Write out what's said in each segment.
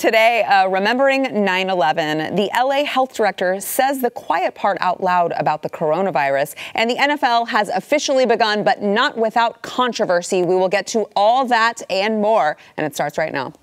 Today, remembering 9/11, the LA health director says the quiet part out loud about the coronavirus, and the NFL has officially begun, but not without controversy. We will get to all that and more, and it starts right now.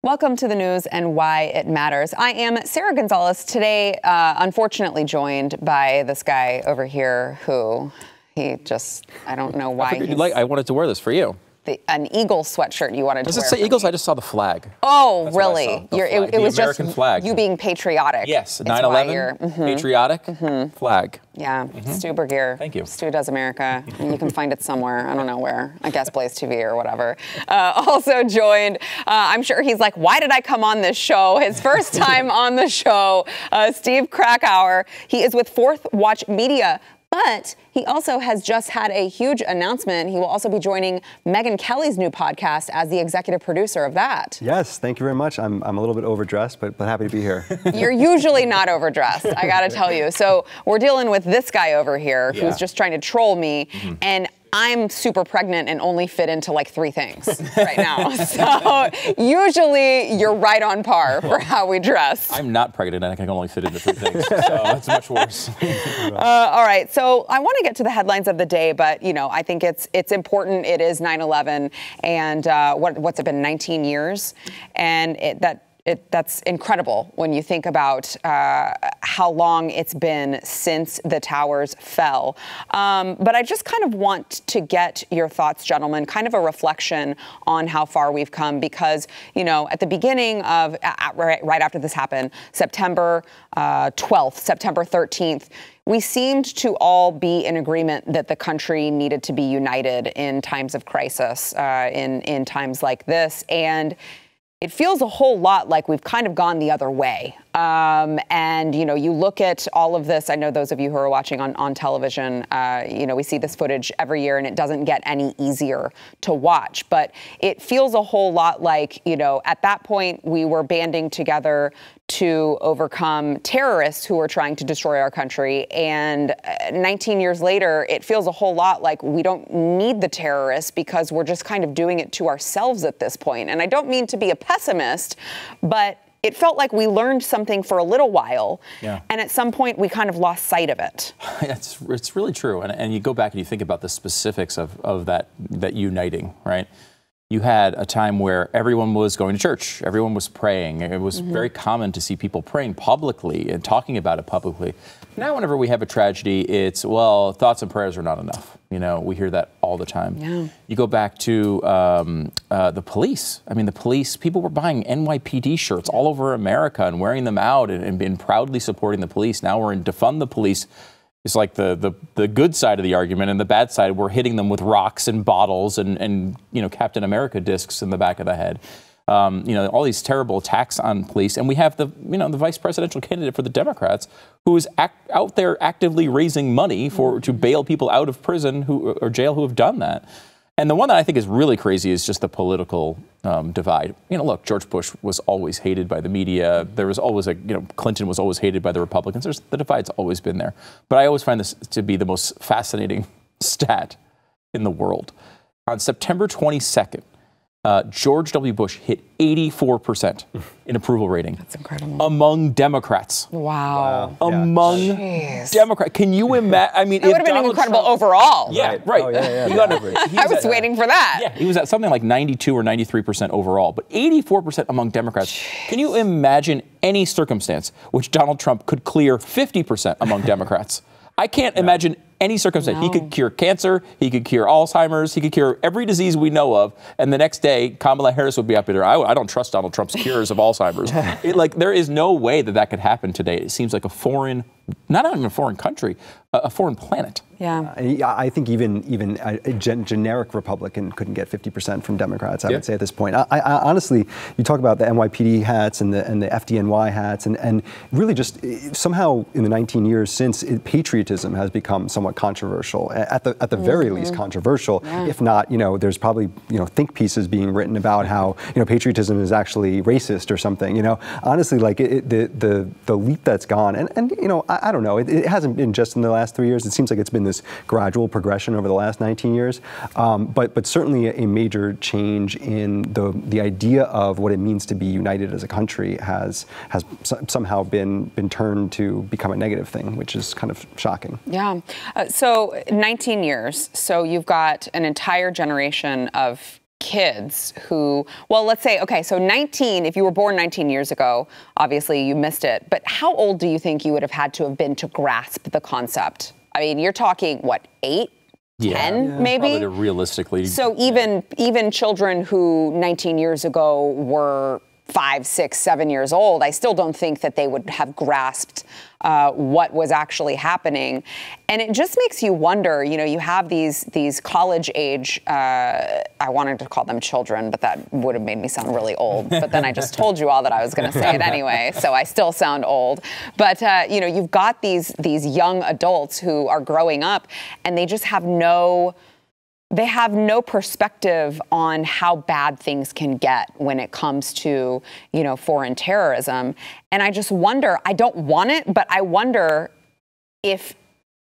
Welcome to the news and why it matters. I am Sarah Gonzalez, today unfortunately joined by this guy over here who I don't know why. I wanted to wear this for you. An Eagle sweatshirt you wanted to wear. Does it say Eagles? I just saw the flag. Oh, That's really? It was American just flag. You being patriotic. Yes, 9/11, patriotic flag. Yeah, Stu Bergier. Thank you. Stu Does America. And you can find it somewhere. I don't know where. I guess BlazeTV or whatever. Also joined, I'm sure he's like, why did I come on this show? His first time on the show, Steve Krakauer. He is with Fourth Watch Media. But he also has just had a huge announcement. He will also be joining Megyn Kelly's new podcast as the executive producer of that. Yes, thank you very much. I'm a little bit overdressed, but happy to be here. You're usually not overdressed, I got to tell you. So we're dealing with this guy over here who's just trying to troll me. And I'm super pregnant and only fit into like 3 things right now. So usually you're right on par for how we dress. I'm not pregnant and I can only fit into 3 things. So that's much worse. All right. So I want to get to the headlines of the day, but, you know, I think it's important. It is 9/11 and what's it been, 19 years? And that's incredible when you think about how long it's been since the towers fell. But I just kind of want to get your thoughts, gentlemen, kind of a reflection on how far we've come, because, you know, at the beginning of, right after this happened, September 12th, September 13th, we seemed to all be in agreement that the country needed to be united in times of crisis, in times like this. And it feels a whole lot like we've kind of gone the other way. And, you know, you look at all of this. I know those of you who are watching on television, you know, we see this footage every year and it doesn't get any easier to watch. But it feels a whole lot like, you know, at that point we were banding together to overcome terrorists who were trying to destroy our country. And 19 years later, it feels a whole lot like we don't need the terrorists because we're just kind of doing it to ourselves at this point. And I don't mean to be a pessimist, but it felt like we learned something for a little while. Yeah. And at some point, we kind of lost sight of it. It's really true. And you go back and you think about the specifics of that uniting, right? You had a time where everyone was going to church. Everyone was praying. It was very common to see people praying publicly and talking about it publicly. Now, whenever we have a tragedy, it's, well, thoughts and prayers are not enough. You know, we hear that all the time. Yeah. You go back to the police. I mean, the police, people were buying NYPD shirts all over America and wearing them out and proudly supporting the police. Now we're in defund the police. It's like the good side of the argument, and the bad side, we're hitting them with rocks and bottles and you know, Captain America discs in the back of the head. You know, all these terrible attacks on police, and we have the vice presidential candidate for the Democrats who is out there actively raising money to bail people out of prison or jail who have done that. And the one that I think is really crazy is just the political divide. You know, look, George Bush was always hated by the media. There was always Clinton was always hated by the Republicans. The divide's always been there. But I always find this to be the most fascinating stat in the world. On September 22nd, George W. Bush hit 84% in approval rating. That's incredible. Among Democrats. Wow. Among Democrats. Can you imagine? I mean, it would have been incredible overall. Yeah, right. Oh, yeah. I was waiting for that. Yeah, he was at something like 92 or 93% overall, but 84% among Democrats. Can you imagine any circumstance which Donald Trump could clear 50% among Democrats? I can't imagine any circumstance. No. He could cure cancer, he could cure Alzheimer's, he could cure every disease we know of, and the next day, Kamala Harris would be up there. I don't trust Donald Trump's cures of Alzheimer's. There is no way that could happen today. It seems like a foreign, not even a foreign country, a foreign planet. Yeah. I think even a generic Republican couldn't get 50% from Democrats, I would say at this point. I honestly, you talk about the NYPD hats and the FDNY hats, and really just somehow in the 19 years since, patriotism has become somewhat controversial, at the very least controversial, if not, you know, there's probably, you know, think pieces being written about how, you know, patriotism is actually racist or something, you know. Honestly, like the leap that's gone, and you know, I don't know. It hasn't been just in the last 3 years. It seems like it's been this gradual progression over the last 19 years. But certainly a major change in the idea of what it means to be united as a country has somehow been turned to become a negative thing, which is kind of shocking. Yeah. So 19 years. So you've got an entire generation of kids who, well, let's say, okay, so 19, if you were born 19 years ago, obviously you missed it. But how old do you think you would have had to have been to grasp the concept? I mean, you're talking, what, 8? 10, maybe? Probably realistically. So even children who 19 years ago were 5, 6, 7 years old, I still don't think that they would have grasped what was actually happening. And it just makes you wonder, you know, you have these college age, I wanted to call them children, but that would have made me sound really old. But then I just told you all that I was going to say it anyway, so I still sound old. But, you know, you've got these young adults who are growing up, and they just have no perspective on how bad things can get when it comes to, you know, foreign terrorism. And I just wonder, I don't want it, but I wonder if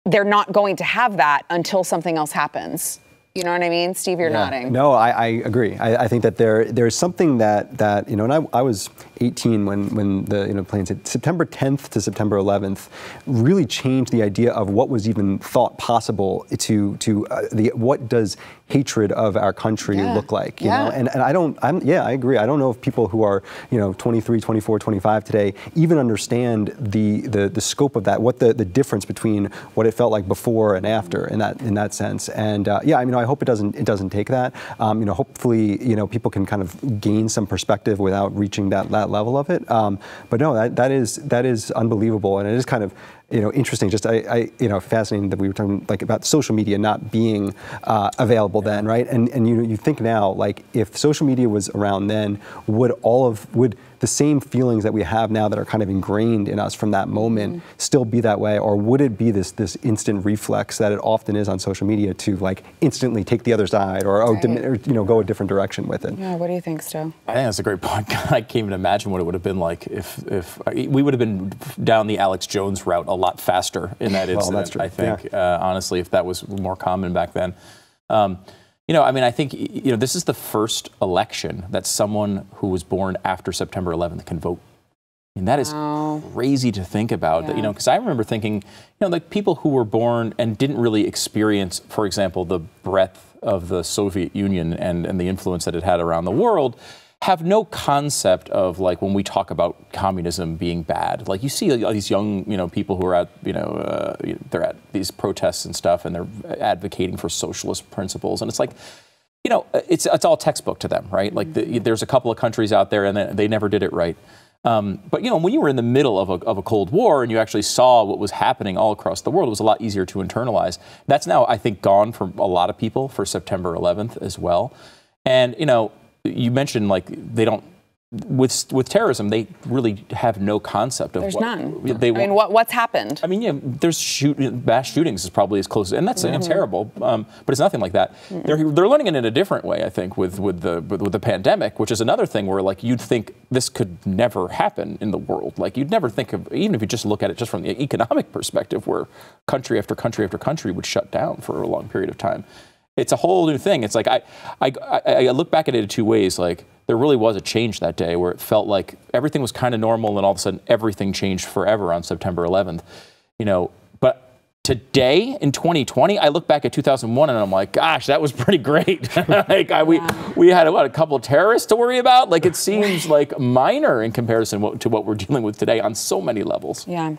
they're not going to have that until something else happens. You know what I mean? Steve, you're nodding. No, I agree. I think that there's something that you know, and I was 18 when the, you know, planes hit. September 10th to September 11th really changed the idea of what was even thought possible to what does hatred of our country look like, you know? And I agree. I don't know if people who are, you know, 23, 24, 25 today even understand the scope of that, what the difference between what it felt like before and after in that sense. And I mean, I hope it doesn't take that. You know, hopefully, you know, people can kind of gain some perspective without reaching that level of it. But no, that is unbelievable, and it is kind of, you know, interesting. Just you know, fascinating that we were talking like about social media not being available then, right? And you think now, like, if social media was around then, would the same feelings that we have now that are kind of ingrained in us from that moment still be that way, or would it be this instant reflex that it often is on social media to like instantly take the other side or you know, go a different direction with it? Yeah. What do you think, Stu? I think that's a great point. I can't even imagine what it would have been like if we would have been down the Alex Jones route a lot faster in that incident. Well, that's true. I think, honestly, if that was more common back then. You know, I mean, I think, you know, this is the first election that someone who was born after September 11th can vote. And that is crazy to think about. That, you know, because I remember thinking, you know, like people who were born and didn't really experience, for example, the breadth of the Soviet Union and the influence that it had around the world, have no concept of, like, when we talk about communism being bad. Like, you see all these young, you know, people who are at, you know, they're at these protests and stuff, and they're advocating for socialist principles. And it's like, you know, it's all textbook to them, right? Like, there's a couple of countries out there, and they never did it right. But, you know, when you were in the middle of a Cold War and you actually saw what was happening all across the world, it was a lot easier to internalize. That's now, I think, gone for a lot of people for September 11th as well. And, you know, you mentioned, like, they don't, with terrorism, they really have no concept of There's what none. They I mean, what's happened? I mean, yeah, there's mass shootings is probably as close, and that's terrible. But it's nothing like that. They're learning it in a different way, I think, with the pandemic, which is another thing where, like, you'd think this could never happen in the world. Like, you'd never think of, even if you just look at it just from the economic perspective, where country after country after country would shut down for a long period of time. It's a whole new thing. It's like I look back at it in two ways. Like, there really was a change that day where it felt like everything was kind of normal, and all of a sudden everything changed forever on September 11th. You know, but today in 2020, I look back at 2001 and I'm like, gosh, that was pretty great. Like, we had a couple of terrorists to worry about. Like, it seems like minor in comparison to what we're dealing with today on so many levels. Yeah.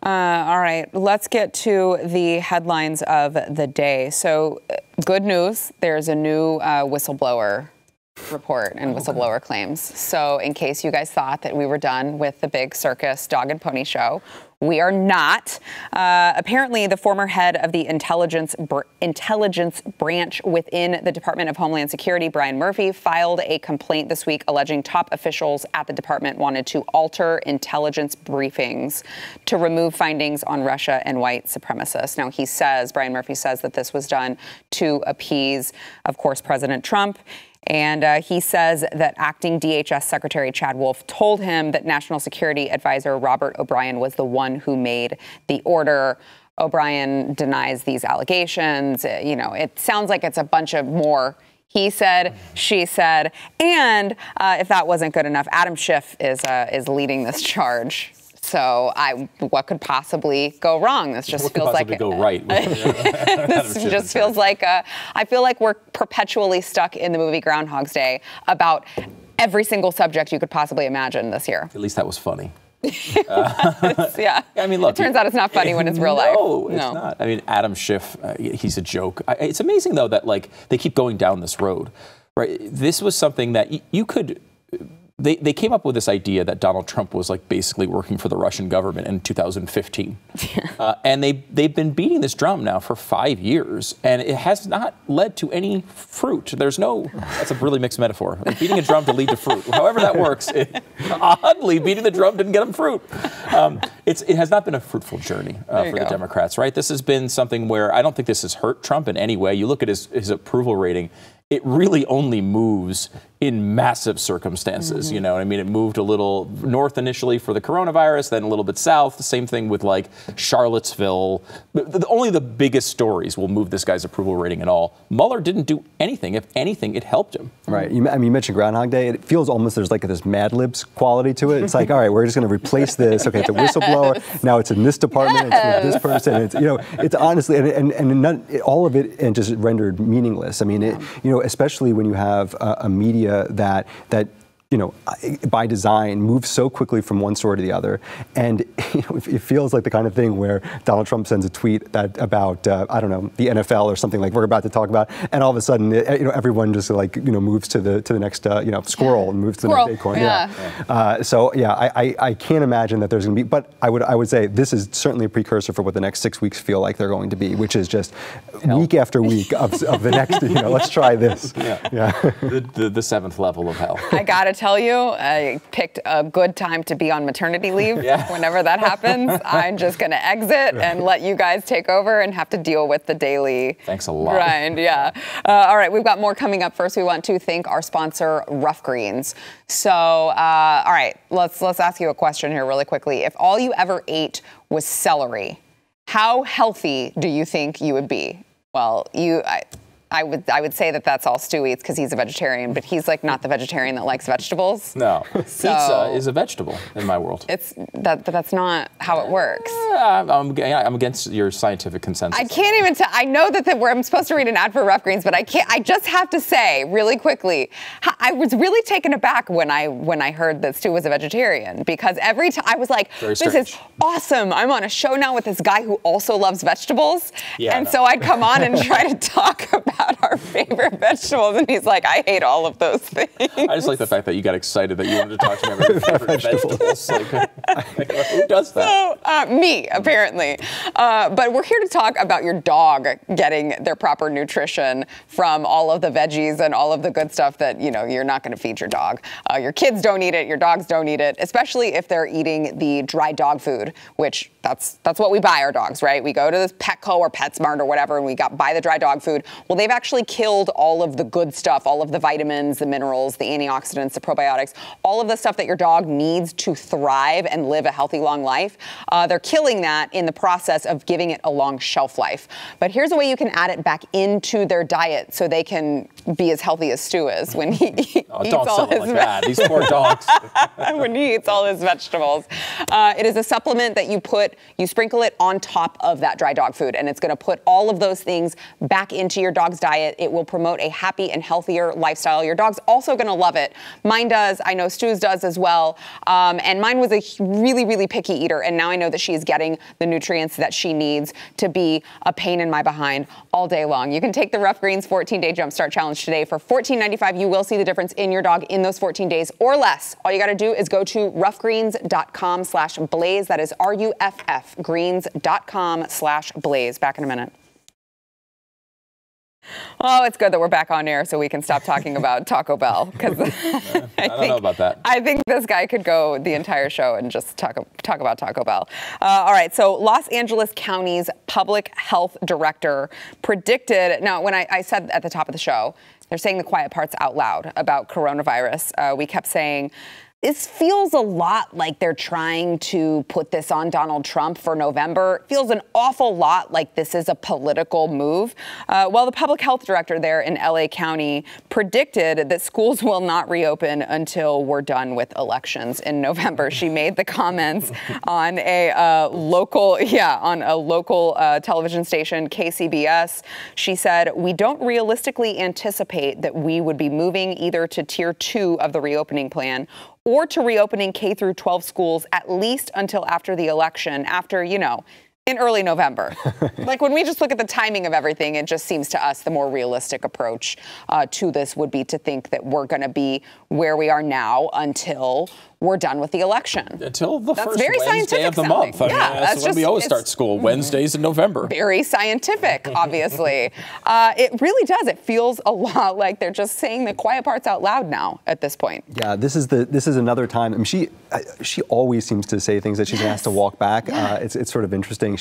All right, let's get to the headlines of the day. So, good news, there's a new whistleblower report and whistleblower claims. So, in case you guys thought that we were done with the big circus dog and pony show, we are not. Apparently, the former head of the intelligence branch within the Department of Homeland Security, Brian Murphy, filed a complaint this week alleging top officials at the department wanted to alter intelligence briefings to remove findings on Russia and white supremacists. Now, Brian Murphy says that this was done to appease, of course, President Trump. And he says that acting DHS Secretary Chad Wolf told him that National Security Advisor Robert O'Brien was the one who made the order. O'Brien denies these allegations. You know, it sounds like it's a bunch of more he said, she said, and if that wasn't good enough, Adam Schiff is leading this charge. So what could possibly go wrong? This just feels like go right. This just feels like I feel like we're perpetually stuck in the movie Groundhog's Day about every single subject you could possibly imagine this year. At least that was funny. Yeah. I mean, look. It turns out it's not funny when it's real life. No, it's not. I mean, Adam Schiff, he's a joke. It's amazing, though, that, like, they keep going down this road, right? This was something that you could... They came up with this idea that Donald Trump was, like, basically working for the Russian government in 2015. And they've been beating this drum now for 5 years, and it has not led to any fruit. There's no, that's a really mixed metaphor. Like beating a drum to lead to fruit. However that works, oddly, beating the drum didn't get them fruit. It has not been a fruitful journey for the Democrats, right? This has been something where I don't think this has hurt Trump in any way. You look at his approval rating, it really only moves in massive circumstances. You know what I mean? It moved a little north initially for the coronavirus, then a little bit south. The same thing with, like, Charlottesville. Only the biggest stories will move this guy's approval rating at all. Mueller didn't do anything. If anything, it helped him. Right. I mean, you mentioned Groundhog Day. It feels almost there's like this Mad Libs quality to it. It's like, all right, we're just going to replace this. Okay, it's a whistleblower. Now it's in this department. It's with this person. It's, you know, it's honestly, and none, all of it and just rendered meaningless. I mean, especially when you have a media that you know, by design, moves so quickly from one story to the other. And you know, it feels like the kind of thing where Donald Trump sends a tweet about, I don't know, the NFL or something like we're about to talk about, and all of a sudden, you know, everyone just like, you know, moves to the next, you know, squirrel and moves to the next acorn. So yeah, I can't imagine that there's going to be, but I would say this is certainly a precursor for what the next 6 weeks feel like they're going to be, which is just week after week of the next, you know, let's try this. The seventh level of hell. I gotta tell you, I picked a good time to be on maternity leave. Whenever that happens, I'm just going to exit and let you guys take over and have to deal with the daily Thanks a lot. grind. All right, we've got more coming up. First, we want to thank our sponsor, Rough Greens. So, all right, let's ask you a question here really quickly. If all you ever ate was celery, how healthy do you think you would be? Well, I would say that that's all Stu eats because he's a vegetarian, but he's like not the vegetarian that likes vegetables. No, pizza is a vegetable in my world. That's not how it works. I'm against your scientific consensus. I can't even tell. I know that I'm supposed to read an ad for Rough Greens, but I can't. I just have to say really quickly, I was really taken aback when I heard that Stu was a vegetarian, because every time I was like, this is awesome. I'm on a show now with this guy who also loves vegetables, so I'd come on and try to talk about our favorite vegetables, and he's like, I hate all of those things. I just like the fact that you got excited that you wanted to talk to me about your favorite vegetables. Like, who does that? So, me, apparently. But we're here to talk about your dog getting their proper nutrition from all of the veggies and all of the good stuff that, you know, you're not going to feed your dog. Your kids don't eat it, your dogs don't eat it, especially if they're eating the dry dog food, which that's what we buy our dogs, right? We go to this Petco or PetSmart or whatever, and we buy the dry dog food. Well, they've actually killed all of the good stuff, all of the vitamins, the minerals, the antioxidants, the probiotics, all of the stuff that your dog needs to thrive and live a healthy, long life. They're killing that in the process of giving it a long shelf life. But here's a way you can add it back into their diet so they can be as healthy as Stu is when he eats all his that. These poor dogs. When he eats all his vegetables. It is a supplement that you sprinkle it on top of that dry dog food, and it's going to put all of those things back into your dog's diet. It will promote a happy and healthier lifestyle. Your dog's also going to love it. Mine does. I know Stu's does as well. And mine was a really, really picky eater, and now I know that she's getting the nutrients that she needs to be a pain in my behind all day long. You can take the Rough Greens 14-day Jumpstart Challenge today for $14.95. You will see the difference in your dog in those 14 days or less. All you got to do is go to roughgreens.com/blaze. That is RUFF greens.com/blaze. Back in a minute. Oh, it's good that we're back on air so we can stop talking about Taco Bell, because I don't know about that. I think this guy could go the entire show and just talk about Taco Bell. All right, so Los Angeles County's public health director predicted, now when I said at the top of the show They're saying the quiet parts out loud about coronavirus. We kept saying, this feels a lot like they're trying to put this on Donald Trump for November. It feels an awful lot like this is a political move. Well, the public health director there in LA County predicted that schools will not reopen until we're done with elections in November. She made the comments on a local television station, KCBS. She said, we don't realistically anticipate that we would be moving either to tier 2 of the reopening plan or to reopening K through 12 schools at least until after the election, after, in early November. Like when we just look at the timing of everything, it just seems to us the more realistic approach to this would be to think that we're going to be where we are now until we're done with the election. Until the That's first very Wednesday of the month. I mean, that's when we always start school, Wednesdays in November. Very scientific, obviously. It really does. It feels a lot like they're just saying the quiet parts out loud now at this point. Yeah, this is another time. I mean, she always seems to say things that she's asked to walk back. It's sort of interesting.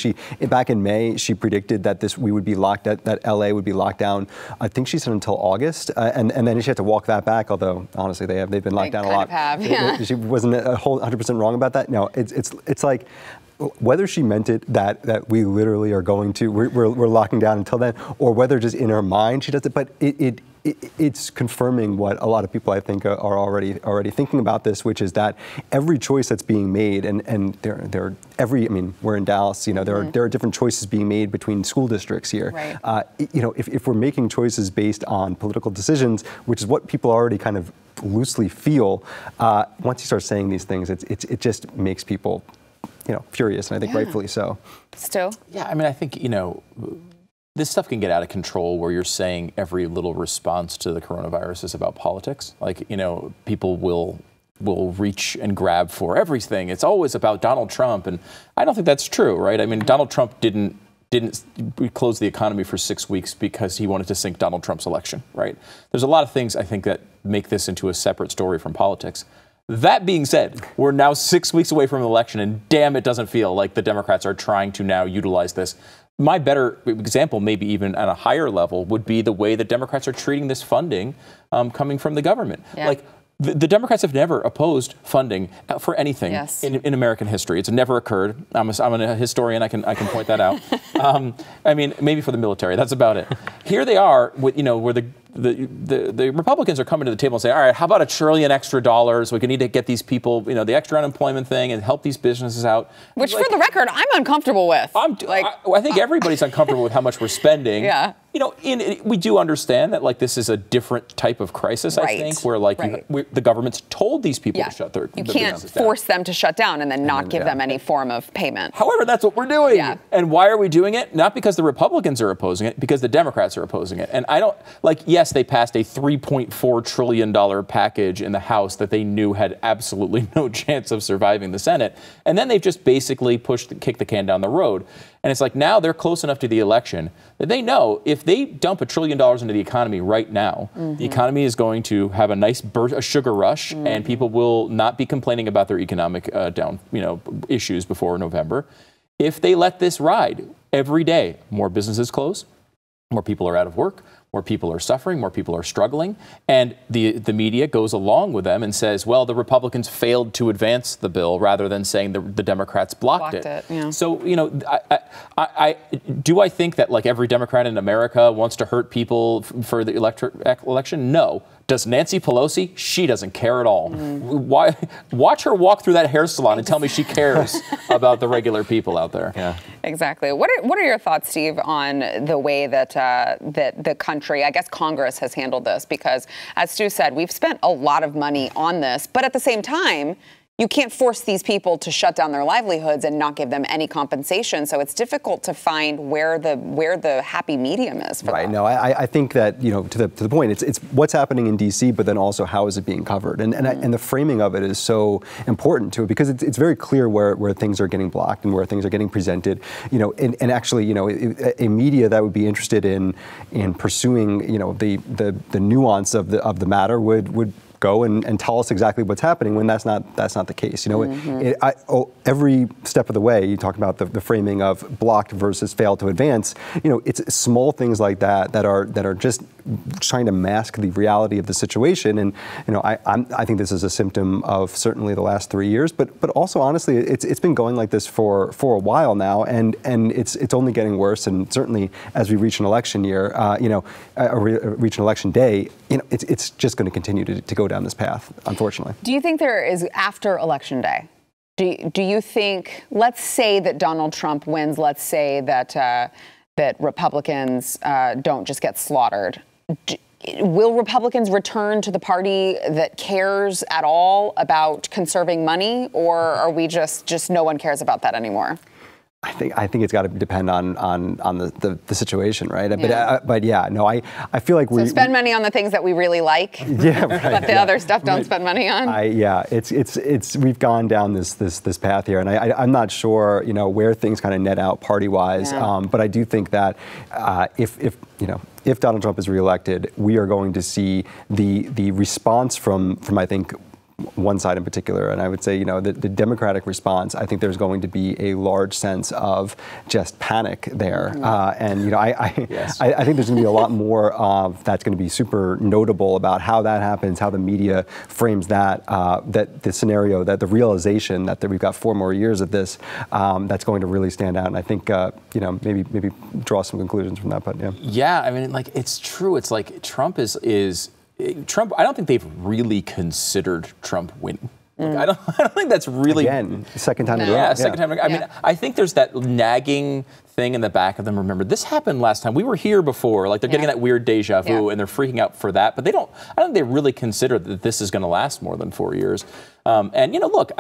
Back in May, she predicted that that LA would be locked down. I think she said until August, and then she had to walk that back. Although honestly, they've been locked down a lot. She wasn't 100% wrong about that. No, it's like whether she meant it that we literally are going to we're locking down until then, or whether just in her mind she does it. But it's confirming what a lot of people I think are already thinking about this, which is that every choice that's being made, and we're in Dallas, there are different choices being made between school districts here. Right. If we're making choices based on political decisions, which is what people already kind of loosely feel, once you start saying these things, it just makes people, furious, and I think rightfully so. Still? Yeah, I mean, I think, this stuff can get out of control where you're saying every little response to the coronavirus is about politics. Like, people will reach and grab for everything. It's always about Donald Trump, and I don't think that's true, right? I mean, Donald Trump didn't close the economy for 6 weeks because he wanted to sink Donald Trump's election, right? There's a lot of things, I think, that make this into a separate story from politics. That being said, we're now 6 weeks away from an election, and damn, it doesn't feel like the Democrats are trying to now utilize this. My better example, maybe even at a higher level, would be the way the Democrats are treating this funding coming from the government. Yeah. Like, the Democrats have never opposed funding for anything in American history. It's never occurred. I'm a historian. I can point that out. I mean, maybe for the military. That's about it. Here they are, where the Republicans are coming to the table and saying, all right, how about $1 trillion extra? We need to get these people, the extra unemployment thing and help these businesses out. Which, for the record, I'm uncomfortable with. I think everybody's uncomfortable with how much we're spending. Yeah. We do understand that this is a different type of crisis, I think, where the government's told these people to shut their businesses down. You can't force them to shut down and then not give them any form of payment. However, that's what we're doing. Yeah. And why are we doing it? Not because the Republicans are opposing it, because the Democrats are opposing it. And yes, they passed a $3.4 trillion package in the House that they knew had absolutely no chance of surviving the Senate. And then they've just basically kicked the can down the road. And it's like now they're close enough to the election that they know if they dump $1 trillion into the economy right now, the economy is going to have a nice a sugar rush, and people will not be complaining about their economic issues before November. If they let this ride every day, more businesses close, more people are out of work, more people are suffering, more people are struggling, and the media goes along with them and says, well, the Republicans failed to advance the bill, rather than saying the Democrats blocked it. Yeah. So, do I think that every Democrat in America wants to hurt people for the election? No. Does Nancy Pelosi? She doesn't care at all. Why? Watch her walk through that hair salon and tell me she cares about the regular people out there. Yeah. Exactly. What are your thoughts, Steve, on the way that that the country, I guess Congress, has handled this? Because, as Stu said, we've spent a lot of money on this, but at the same time, you can't force these people to shut down their livelihoods and not give them any compensation. So it's difficult to find where the happy medium is for them. No, I think that, to the point, it's what's happening in D.C., but then also how is it being covered? And the framing of it is so important to it, because it's very clear where things are getting blocked and where things are getting presented. And actually, a media that would be interested in pursuing, the nuance of the matter would go and tell us exactly what's happening, when that's not the case. Every step of the way, you talk about the framing of blocked versus failed to advance. It's small things like that are just trying to mask the reality of the situation. And I think this is a symptom of certainly the last 3 years, but also honestly, it's been going like this for a while now, and it's only getting worse. And certainly as we reach an election year, reach an election day, it's just going to continue to go down this path, unfortunately. Do you think there is after election day? Do you think, let's say that Donald Trump wins, let's say that Republicans don't just get slaughtered. Will Republicans return to the party that cares at all about conserving money, or are we just no one cares about that anymore? I think it's got to depend on the situation, right? Yeah. But yeah, no, I feel like we spend money on the things that we really like. Yeah, right. But the other stuff don't spend money on. It's we've gone down this path here, and I'm not sure where things kind of net out party wise. Yeah. But I do think that if Donald Trump is reelected, we are going to see the response from I think one side in particular, and I would say, the Democratic response, I think there's going to be a large sense of just panic there. And, I think there's going to be a lot more of that's going to be super notable about how that happens, how the media frames that the scenario, that the realization that we've got 4 more years of this, that's going to really stand out. And I think, maybe draw some conclusions from that, but yeah. Yeah, I mean, it's true. It's like Trump Trump, I don't think they've really considered Trump winning. I don't think that's really... Again, second time in a row. Yeah, second time. I mean, I think there's that nagging thing in the back of them. Remember, this happened last time. We were here before. Like, they're getting that weird deja vu, and they're freaking out for that. But I don't think they really consider that this is going to last more than 4 years. And, look,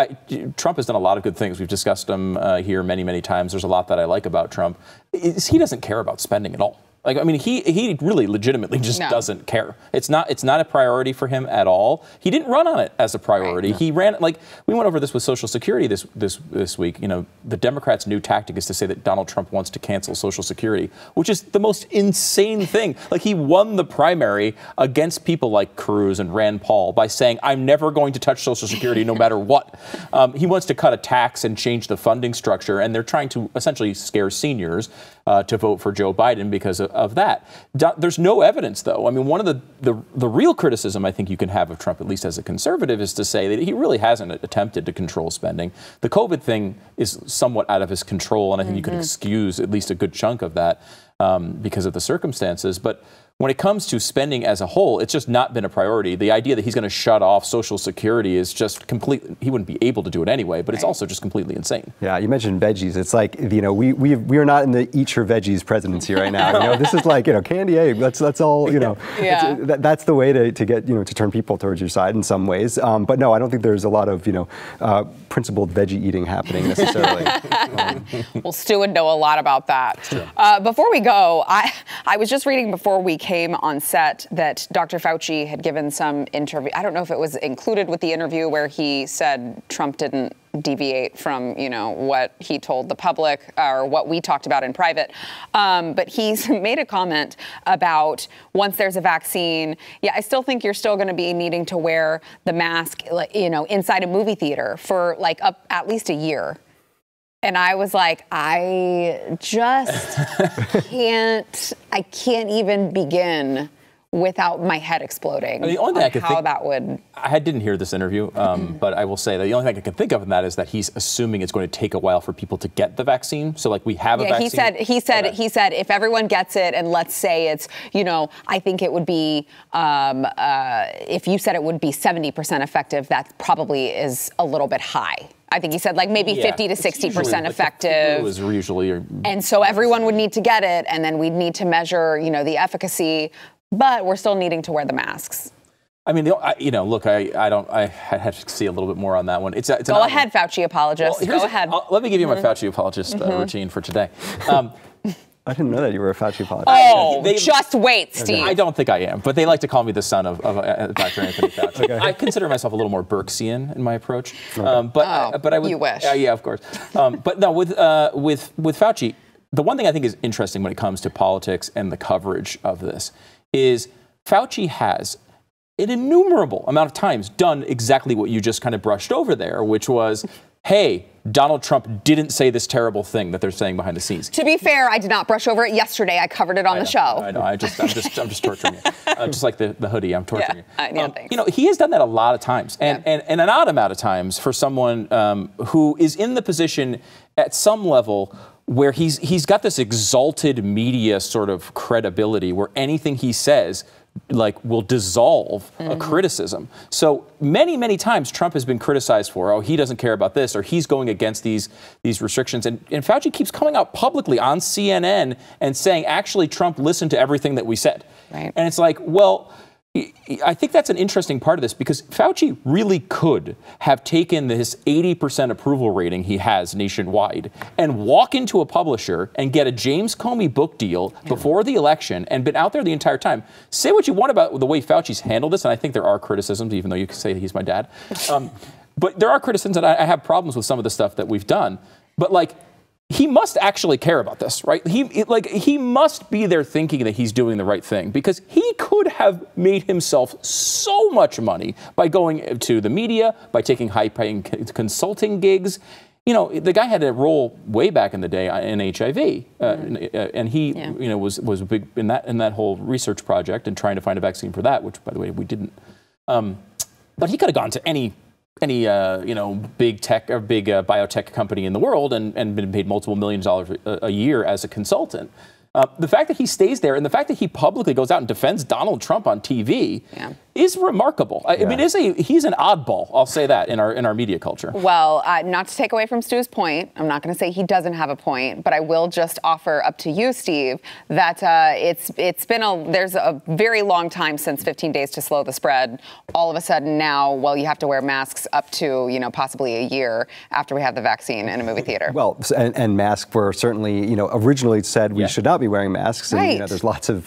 Trump has done a lot of good things. We've discussed him here many, many times. There's a lot that I like about Trump. He doesn't care about spending at all. Like, I mean, he really legitimately just doesn't care. It's not a priority for him at all. He didn't run on it as a priority. Right. He ran, like, we went over this with Social Security this week. The Democrats' new tactic is to say that Donald Trump wants to cancel Social Security, which is the most insane thing. Like, he won the primary against people like Cruz and Rand Paul by saying, I'm never going to touch Social Security no matter what. He wants to cut a tax and change the funding structure, and they're trying to essentially scare seniors to vote for Joe Biden because of that. There's no evidence, though. I mean, one of the real criticism I think you can have of Trump, at least as a conservative, is to say that he really hasn't attempted to control spending. The COVID thing is somewhat out of his control, and I think you could excuse at least a good chunk of that because of the circumstances. But when it comes to spending as a whole, it's just not been a priority. The idea that he's going to shut off Social Security is just completely, he wouldn't be able to do it anyway, but it's also just completely insane. Yeah, you mentioned veggies. It's like, we are not in the eat your veggies presidency right now. This is like, candy egg. Let's all, that's the way to get, to turn people towards your side in some ways. But no, I don't think there's a lot of, principled veggie eating happening necessarily. Well, Stu would know a lot about that. Sure. Before we go, I was just reading before we came on set that Dr. Fauci had given some interview. I don't know if it was included with the interview where he said Trump didn't deviate from, what he told the public or what we talked about in private. But he's made a comment about once there's a vaccine, I still think you're still going to be needing to wear the mask, inside a movie theater for at least a year. And I was like, I just I can't even begin without my head exploding. The only thing I could think, that would... I didn't hear this interview, but I will say that the only thing I can think of in that is that he's assuming it's going to take a while for people to get the vaccine. So we have a vaccine. He said if everyone gets it, and let's say it's, I think it would be, if you said it would be 70% effective, that probably is a little bit high. I think he said maybe 50 to 60% effective. And so everyone would need to get it, and then we'd need to measure, the efficacy, but we're still needing to wear the masks. I mean, look, I had to see a little bit more on that one. Go ahead, Fauci apologist. Go ahead. Let me give you my Fauci apologist routine for today. I didn't know that you were a Fauci apologist. Oh, just wait, Steve. I don't think I am, but they like to call me the son of Dr. Anthony Fauci. Okay. I consider myself a little more Burkean in my approach. Okay. But I would. You wish. Yeah, of course. But no, with Fauci, the one thing I think is interesting when it comes to politics and the coverage of this is Fauci has an innumerable amount of times done exactly what you just kind of brushed over there, which was hey, Donald Trump didn't say this terrible thing that they're saying behind the scenes. To be fair, I did not brush over it yesterday. I covered it on the show. I know. I'm just torturing you. Just like the hoodie, I'm torturing you. Yeah, thanks. You know, he has done that a lot of times, and an odd amount of times for someone who is in the position at some level where he's got this exalted media sort of credibility where anything he says will dissolve a criticism. So many times Trump has been criticized for, oh, he doesn't care about this, or he's going against these restrictions. And Fauci keeps coming out publicly on CNN and saying, actually, Trump listened to everything that we said. Right. And it's like, well, I think that's an interesting part of this, because Fauci really could have taken this 80% approval rating he has nationwide and walk into a publisher and get a James Comey book deal before the election and been out there the entire time. Say what you want about the way Fauci's handled this, and I think there are criticisms, even though you can say he's my dad. But there are criticisms, and I have problems with some of the stuff that we've done. But he must actually care about this, right? He must be there thinking that he's doing the right thing, because he could have made himself so much money by going to the media, by taking high-paying consulting gigs. You know, the guy had a role way back in the day in HIV, and he, was big in that whole research project and trying to find a vaccine for that, which, by the way, we didn't. But he could have gone to any big tech or big biotech company in the world and been paid multiple millions of dollars a year as a consultant. The fact that he stays there and the fact that he publicly goes out and defends Donald Trump on TV is remarkable. I mean, he's an oddball. I'll say that in our media culture. Well, not to take away from Stu's point, I'm not going to say he doesn't have a point, but I will just offer up to you, Steve, that there's a very long time since 15 days to slow the spread. All of a sudden now, well, you have to wear masks up to possibly a year after we have the vaccine in a movie theater. Well, and masks were certainly originally said we should not be wearing masks, and there's lots of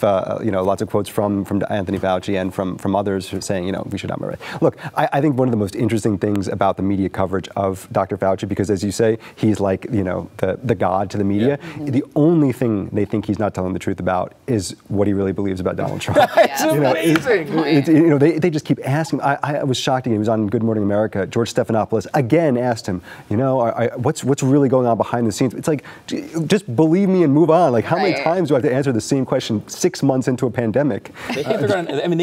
quotes from Anthony Fauci and from others who are saying we should not wear it. Look, I think one of the most interesting things about the media coverage of Dr. Fauci, because as you say, he's like the god to the media. The only thing they think he's not telling the truth about is what he really believes about Donald Trump. It's amazing. They just keep asking. I was shocked. He was on Good Morning America. George Stephanopoulos again asked him, what's really going on behind the scenes? It's like, just believe me and move on. Like, how many times do I have to answer the same question 6 months into a pandemic? They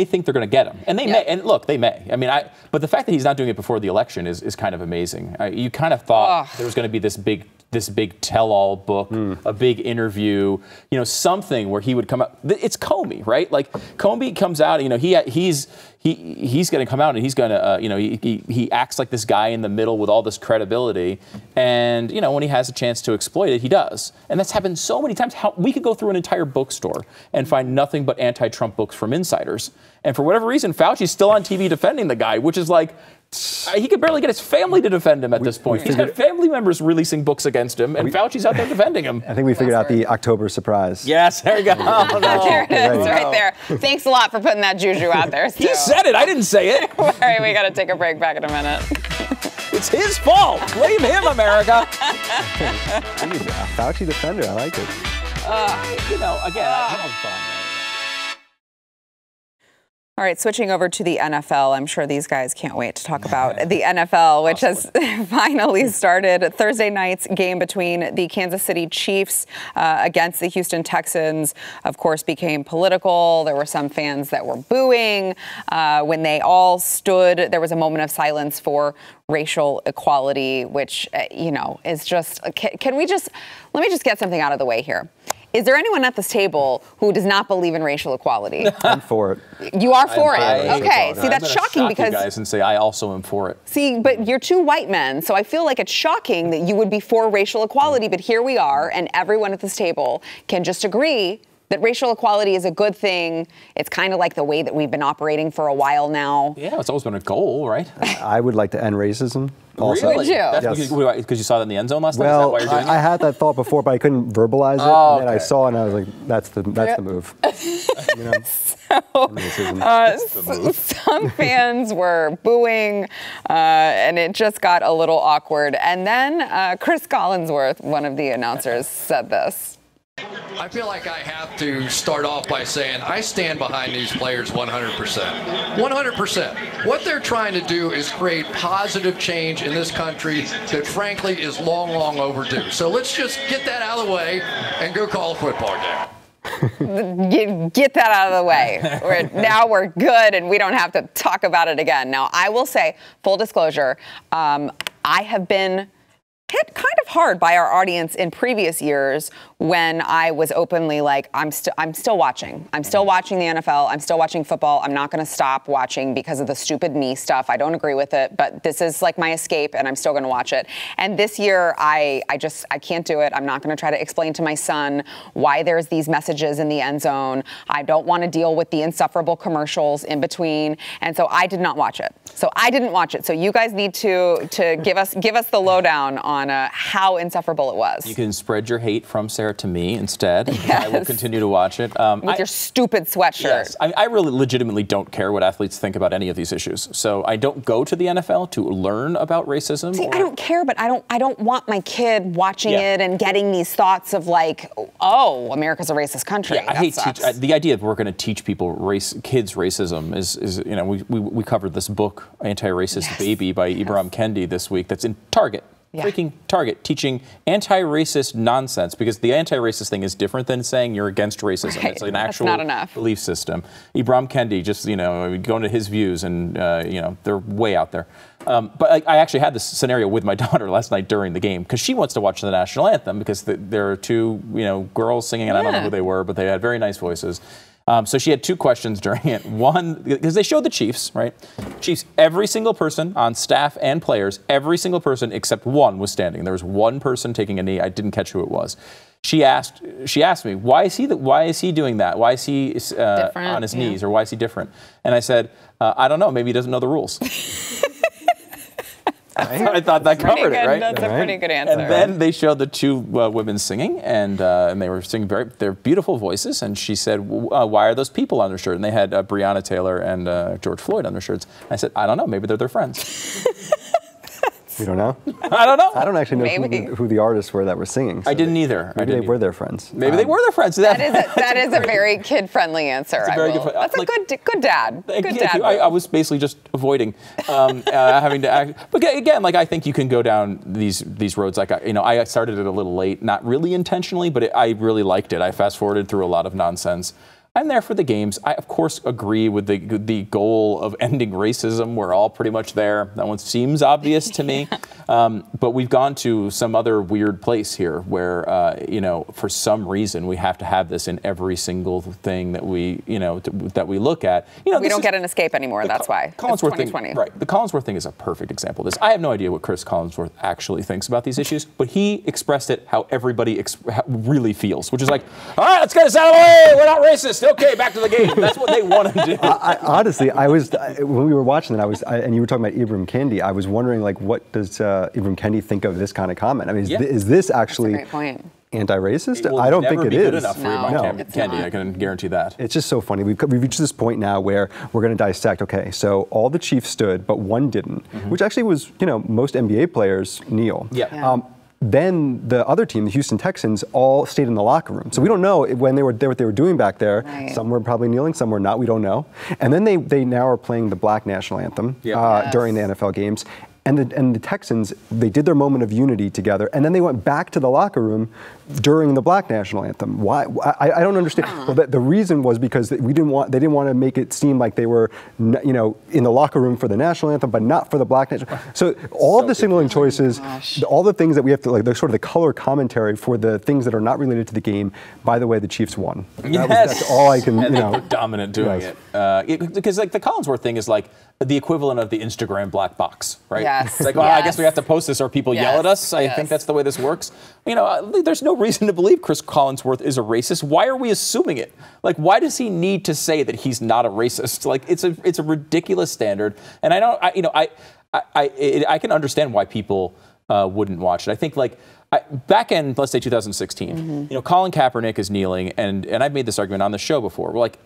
think they're going to get him, and they may. And look, they may. I mean, but the fact that he's not doing it before the election is kind of amazing. You kind of thought there was going to be this big tell-all book, a big interview, something where he would come out. It's Comey, right? Like, Comey comes out, he's going to come out and he's going to, he acts like this guy in the middle with all this credibility. And, when he has a chance to exploit it, he does. And that's happened so many times. We could go through an entire bookstore and find nothing but anti-Trump books from insiders. And for whatever reason, Fauci's still on TV defending the guy, which is like, he could barely get his family to defend him at this point. He's got family members releasing books against him, and Fauci's out there defending him. I think we figured out the October surprise. Yes, there you go. Oh, no. There it is, right there. Thanks a lot for putting that juju out there, Stu. He said it. I didn't say it. All right, we got to take a break. Back in a minute. It's his fault. Blame him, America. Fauci defender. I like it. Again, I'm fine. All right, switching over to the NFL. I'm sure these guys can't wait to talk about the NFL, which has finally started. Thursday night's game between the Kansas City Chiefs against the Houston Texans, of course, became political. There were some fans that were booing. When they all stood, there was a moment of silence for racial equality, which, is just, let me just get something out of the way here. Is there anyone at this table who does not believe in racial equality? I'm for it. You are for it. Okay. See, that's shocking because you guys and say I also am for it. See, but you're two white men, so I feel like it's shocking that you would be for racial equality, but here we are, and everyone at this table can just agree that racial equality is a good thing. It's kind of like the way that we've been operating for a while now. Yeah, it's always been a goal, right? I would like to end racism. Also. Would you? That's because you saw that in the end zone last night? Well, Is that why you're doing I had that thought before, but I couldn't verbalize it. And then I saw it, and I was like, that's the move. Some fans were booing, and it just got a little awkward. And then Chris Collinsworth, one of the announcers, said this. I feel like I have to start off by saying I stand behind these players 100%. 100%. What they're trying to do is create positive change in this country that, frankly, is long, long overdue. So let's just get that out of the way and go call a football game. Get that out of the way. Now we're good and we don't have to talk about it again. Now, I will say, full disclosure, I have been hit kind of hard by our audience in previous years when I was openly like, I'm still watching. I'm still watching the NFL. I'm still watching football. I'm not going to stop watching because of the stupid knee stuff. I don't agree with it, but this is like my escape and I'm still going to watch it. And this year, I can't do it. I'm not going to try to explain to my son why there's these messages in the end zone. I don't want to deal with the insufferable commercials in between. And so I did not watch it. So I didn't watch it. So you guys need to give us the lowdown on how insufferable it was. You can spread your hate from Sarah to me instead. Yes. I will continue to watch it. With your stupid sweatshirt. Yes, I really legitimately don't care what athletes think about any of these issues. So I don't go to the NFL to learn about racism. See, I don't care, but I don't want my kid watching it and getting these thoughts of like, oh, America's a racist country. Yeah, I hate the idea that we're going to teach people kids racism is you know, we covered this book, Anti-Racist Baby by Ibram Kendi this week. That's in Target. Freaking Target, teaching anti-racist nonsense, because the anti-racist thing is different than saying you're against racism. Right. It's like an actual belief system. Ibram Kendi, just, you know, go into his views and, you know, they're way out there. But I actually had this scenario with my daughter last night during the game, because she wants to watch the national anthem, because there are two, you know, girls singing, and I don't know who they were, but they had very nice voices. So she had two questions during it. One, because they showed the Chiefs, right? Chiefs, every single person on staff and players, every single person except one was standing. There was one person taking a knee. I didn't catch who it was. She asked me, why is he doing that? Why is he on his knees, or why is he different? And I said, I don't know. Maybe he doesn't know the rules. I thought that covered it, right? That's a pretty good answer. And then they showed the two women singing, and they were singing their beautiful voices. And she said, "Why are those people on their shirt?" And they had Breonna Taylor and George Floyd on their shirts. I said, "I don't know. Maybe they're their friends." You don't know? I don't know. I don't actually know who the artists were that were singing. So I didn't either. Maybe they were their friends. Maybe they were their friends. That is a very kid-friendly answer. That's a good dad. Good dad. I was basically just avoiding having to act. But again, like, I think you can go down these roads. Like, you know, I started it a little late, not really intentionally, but I really liked it. I fast-forwarded through a lot of nonsense. I'm there for the games. I, of course, agree with the goal of ending racism. We're all pretty much there. That one seems obvious to me. But we've gone to some other weird place here where, you know, for some reason, we have to have this in every single thing that we, you know, that we look at. You know, we don't get an escape anymore. That's why. Collinsworth thing, right. The Collinsworth thing is a perfect example of this. I have no idea what Chris Collinsworth actually thinks about these issues, but he expressed it how everybody really feels, which is like, all right, let's get this out of the way. We're not racist. Okay, back to the game. That's what they want to do. Honestly, when we were watching that, and you were talking about Ibram Kendi, I was wondering, like, what does Ibram Kendi think of this kind of comment? I mean, is this actually anti-racist? I don't think it is. Good enough for Ibram Kendi. I can guarantee that. It's just so funny. We've reached this point now where we're going to dissect. Okay, so all the Chiefs stood, but one didn't, which actually was, you know, most NBA players kneel. Yeah. Then the other team, the Houston Texans, all stayed in the locker room. So we don't know when they were there what they were doing back there. Right. Some were probably kneeling, some were not. We don't know. And then they now are playing the Black national anthem during the NFL games. And the Texans, they did their moment of unity together, and then they went back to the locker room during the Black national anthem. Why? I don't understand. Well, the reason was because they didn't want to make it seem like they were, you know, in the locker room for the national anthem, but not for the Black national. So all of the signaling choices, all the things that we have to, like, the sort of the color commentary for the things that are not related to the game. By the way, the Chiefs won. That's all I can. And they were dominant doing it. Because like the Collinsworth thing is like the equivalent of the Instagram black box, right? Yes. It's like, well, I guess we have to post this or people yell at us. I think that's the way this works. You know, there's no reason to believe Chris Collinsworth is a racist. Why are we assuming it? Like, why does he need to say that he's not a racist? Like, it's a ridiculous standard. And I can understand why people wouldn't watch it. I think, like, back in, let's say, 2016, you know, Colin Kaepernick is kneeling, and I've made this argument on the show before. We're like,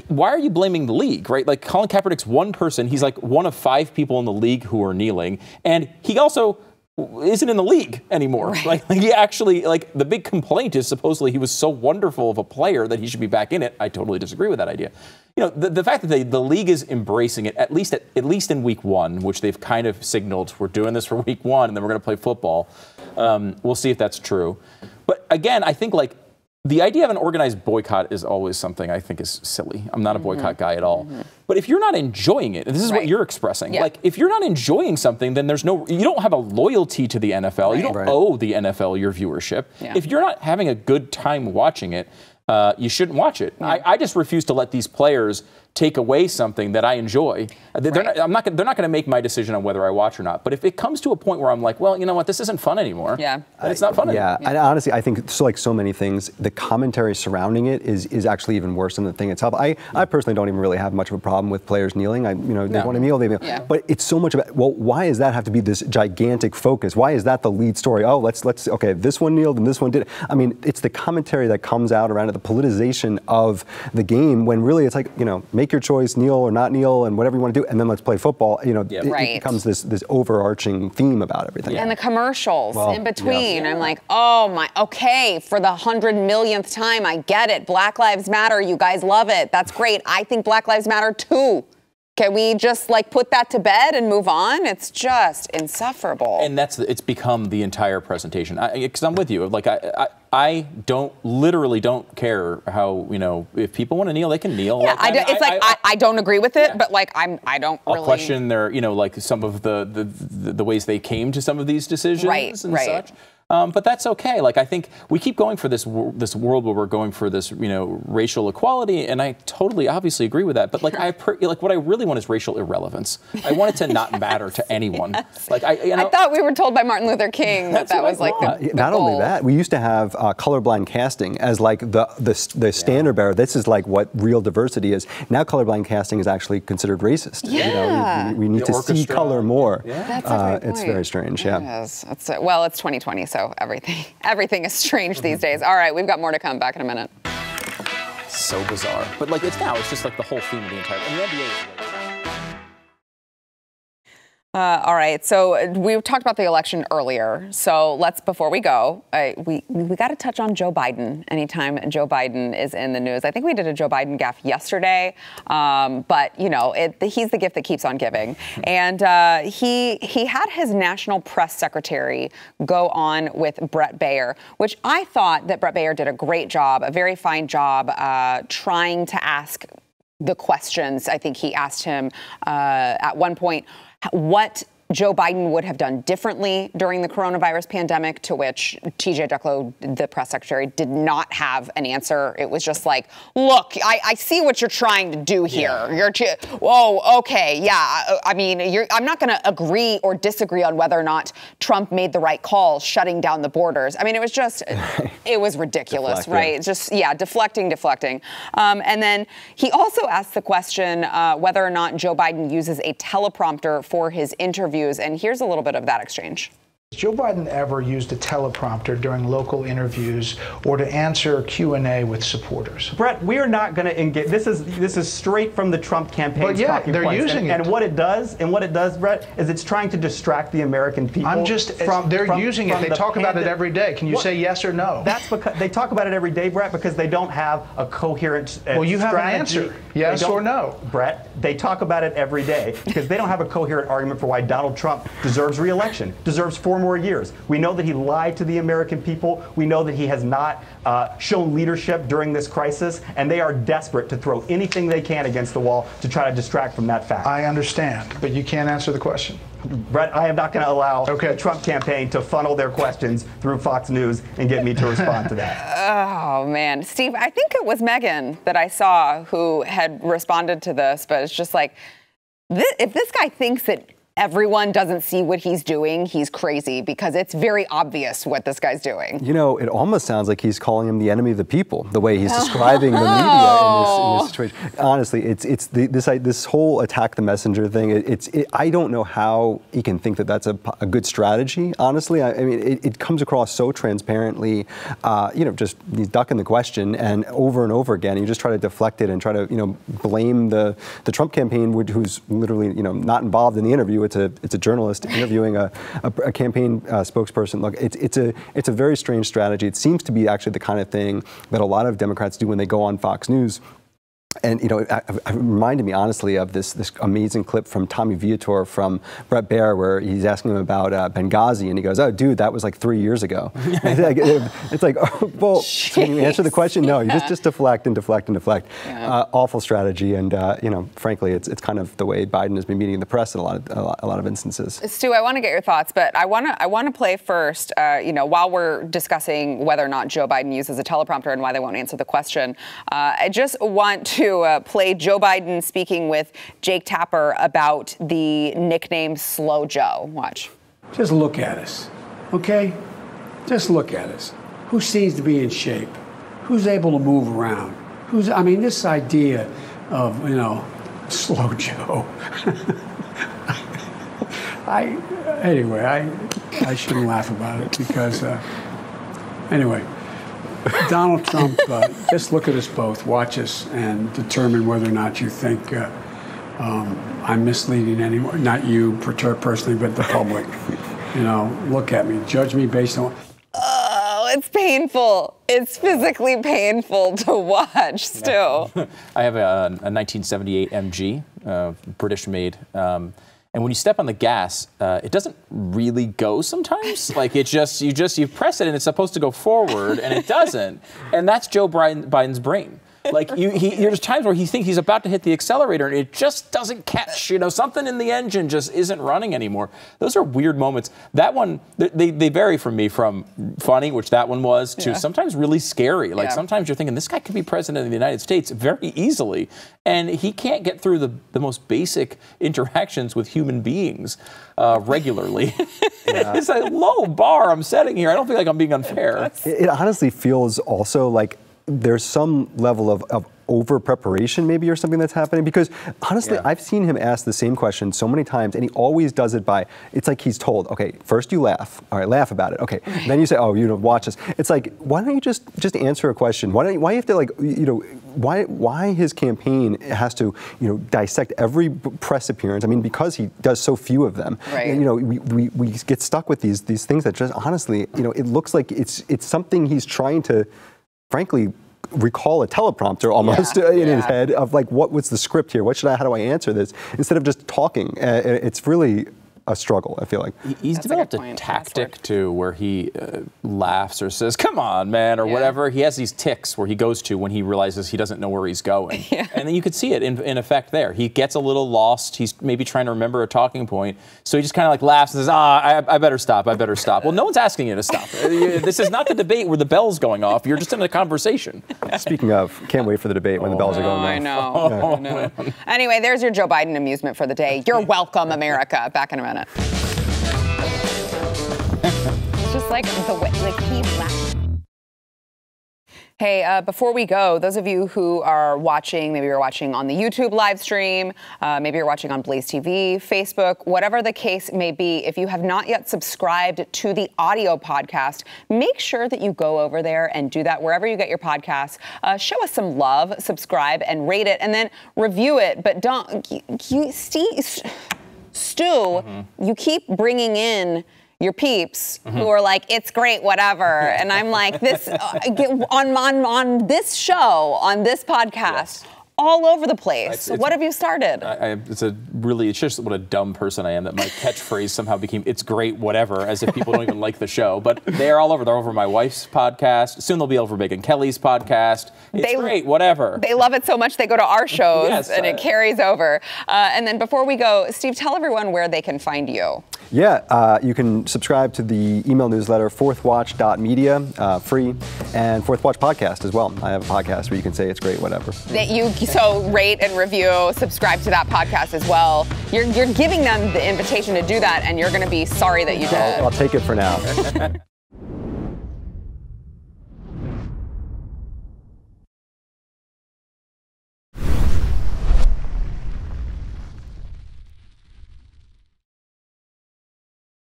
why are you blaming the league, right? Like, Colin Kaepernick's one person. He's like one of 5 people in the league who are kneeling, and he also isn't in the league anymore. Like he actually, like the big complaint is supposedly he was so wonderful of a player that he should be back in it. I totally disagree with that idea. You know, the fact that the league is embracing it, at least in week 1, which they've kind of signaled we're doing this for week 1 and then we're going to play football. We'll see if that's true. But again, I think like the idea of an organized boycott is always something I think is silly. I'm not a boycott guy at all. But if you're not enjoying it, and this is what you're expressing, like if you're not enjoying something, then you don't have a loyalty to the NFL. You don't owe the NFL your viewership. If you're not having a good time watching it, you shouldn't watch it. I just refuse to let these players take away something that I enjoy. They're not going to make my decision on whether I watch or not. But if it comes to a point where I'm like, well, you know what, this isn't fun anymore. Then it's not fun anymore. And honestly, I think so many things, the commentary surrounding it is actually even worse than the thing itself. I personally don't even really have much of a problem with players kneeling. They want to kneel, they kneel. But it's so much about, well, why does that have to be this gigantic focus? Why is that the lead story? Oh, okay, this one kneeled and this one did. I mean, it's the commentary that comes out around it, the politicization of the game, when really it's like, make your choice, kneel or not kneel, and whatever you want to do, and then let's play football. It becomes this overarching theme about everything. And the commercials in between. I'm like, oh my, okay, for the 100 millionth time, I get it. Black Lives Matter, you guys love it. That's great. I think Black Lives Matter too. Can we just put that to bed and move on? It's just insufferable. And it's become the entire presentation. Because I'm with you. Like I literally don't care how, if people want to kneel, they can kneel. Yeah, I don't agree with it, but I don't really. I'll question their, some of the ways they came to some of these decisions and such. But that's okay. I think we keep going for this world where we're going for this, racial equality, and I totally, obviously agree with that. But what I really want is racial irrelevance. I want it to not matter to anyone. I thought we were told by Martin Luther King that was the not goal. only that, we used to have colorblind casting as the standard bearer. This is what real diversity is. Now colorblind casting is actually considered racist. We need to see color more. That's a great point. It's very strange. It is. It's 2020, so everything is strange these days. All right, we've got more to come. Back in a minute. So bizarre. But it's just the whole theme of the entire. The NBA is all right, so we talked about the election earlier. So before we go, we got to touch on Joe Biden anytime Joe Biden is in the news. I think we did a Joe Biden gaffe yesterday, but he's the gift that keeps on giving. And he had his national press secretary go on with Brett Baier, which I thought that Brett Baier did a great job, a very fine job trying to ask the questions. I think he asked him at one point what Joe Biden would have done differently during the coronavirus pandemic, to which TJ Ducklo, the press secretary, did not have an answer. It was just like, look, I see what you're trying to do here. Okay, yeah. I mean, I'm not going to agree or disagree on whether or not Trump made the right call shutting down the borders. I mean, it was just, it was ridiculous, right? Just, deflecting. And then he also asked the question whether or not Joe Biden uses a teleprompter for his interviews. And here's a little bit of that exchange. Has Joe Biden ever used a teleprompter during local interviews or to answer Q&A with supporters? Brett, we are not going to engage. This is straight from the Trump campaign's talking they're points. using it. And what it does, Brett, is it's trying to distract the American people. They're using it. They talk about it every day. Can you say yes or no? That's because they talk about it every day, Brett, because they don't have a coherent Well, you have strategy. an answer. Yes or no? Brett, they talk about it every day because they don't have a coherent argument for why Donald Trump deserves re-election, deserves 4 more years. We know that he lied to the American people. We know that he has not shown leadership during this crisis, and they are desperate to throw anything they can against the wall to try to distract from that fact. I understand, but you can't answer the question. Brett, I am not going to allow the Trump campaign to funnel their questions through Fox News and get me to respond to that. Oh, man. Steve, I think it was Megyn that I saw who had responded to this, but it's just like, if this guy thinks that everyone doesn't see what he's doing, he's crazy, because it's very obvious what this guy's doing. It almost sounds like he's calling him the enemy of the people, the way he's describing the media this situation. Honestly, this whole attack the messenger thing. I don't know how he can think that that's a good strategy. Honestly, I mean, it comes across so transparently. Just he's ducking the question, and over again, you just try to deflect it and try to blame the Trump campaign, who's literally not involved in the interview. It's a journalist interviewing a campaign spokesperson. Look, it's a very strange strategy. It seems to be actually the kind of thing that a lot of Democrats do when they go on Fox News. And it reminded me honestly of this amazing clip from Tommy Viator from Bret Baier, where he's asking him about Benghazi, and he goes, "Oh, dude, that was like 3 years ago." It's like, oh, well, so when you answer the question, no, you just deflect and deflect and deflect. Yeah. Awful strategy, and frankly, it's kind of the way Biden has been meeting the press in a lot of instances. Stu, I want to get your thoughts, but I want to play first. While we're discussing whether or not Joe Biden uses a teleprompter and why they won't answer the question, I just want to play Joe Biden speaking with Jake Tapper about the nickname Slow Joe. Watch. Just look at us, okay? Just look at us. Who seems to be in shape? Who's able to move around? This idea of, Slow Joe. I shouldn't laugh about it because, anyway. Donald Trump, just look at us both, watch us, and determine whether or not you think I'm misleading anyone. Not you personally, but the public. Look at me, judge me based on... Oh, it's painful. It's physically painful to watch, Stu. I have a 1978 MG, British-made. And when you step on the gas, it doesn't really go sometimes. Like you press it and it's supposed to go forward and it doesn't. And that's Joe Biden's brain. Like there's times where he thinks he's about to hit the accelerator and it just doesn't catch. Something in the engine just isn't running anymore. Those are weird moments. That one, they vary from me from funny, which that one was, to sometimes really scary. Like sometimes you're thinking this guy could be president of the United States very easily, and he can't get through the most basic interactions with human beings regularly. It's a low bar I'm setting here. I don't feel like I'm being unfair. It honestly feels also like there's some level of over preparation maybe or something that's happening, because honestly I've seen him ask the same question so many times and he always does it by, it's like he's told, okay, first you laugh, all right, laugh about it, okay, then you say, oh, watch this. It's like, why don't you just answer a question? Why do you have to why his campaign has to dissect every press appearance? I mean, because he does so few of them. Right. And, we get stuck with these things that just honestly, it looks like it's something he's trying to, frankly, recall a teleprompter almost in his head of like, what's the script here? How do I answer this? Instead of just talking. It's really a struggle, I feel like. He's developed a tactic too where he laughs or says, come on, man, or whatever. He has these tics where he goes to when he realizes he doesn't know where he's going. And then you could see it in effect there. He gets a little lost. He's maybe trying to remember a talking point. So he just kind of like laughs and says, I better stop. Well, no one's asking you to stop. This is not the debate where the bell's going off. You're just in a conversation. Speaking of, can't wait for the debate when the bells are going off. I know. Anyway, there's your Joe Biden amusement for the day. You're welcome, America. Back in a minute. It's just like the way they keep laughing. Hey, before we go, those of you who are watching, maybe you're watching on the YouTube live stream, maybe you're watching on BlazeTV, Facebook, whatever the case may be, if you have not yet subscribed to the audio podcast, make sure that you go over there and do that wherever you get your podcasts. Show us some love, subscribe, and rate it, and then review it. But Stu, you keep bringing in your peeps who are like, it's great, whatever. And I'm like, this on this show, on this podcast, all over the place. What have you started? It's just what a dumb person I am that my catchphrase somehow became, it's great, whatever, as if people don't even like the show. But they're all over. They're over my wife's podcast. Soon they'll be over Megyn Kelly's podcast. It's great, whatever. They love it so much they go to our shows and it carries over. And then before we go, Steve, tell everyone where they can find you. Yeah, you can subscribe to the email newsletter, fourthwatch.media, free, and Fourth Watch podcast as well. I have a podcast where you can say it's great, whatever. So rate and review, subscribe to that podcast as well. You're giving them the invitation to do that, and you're going to be sorry that you did. I'll take it for now.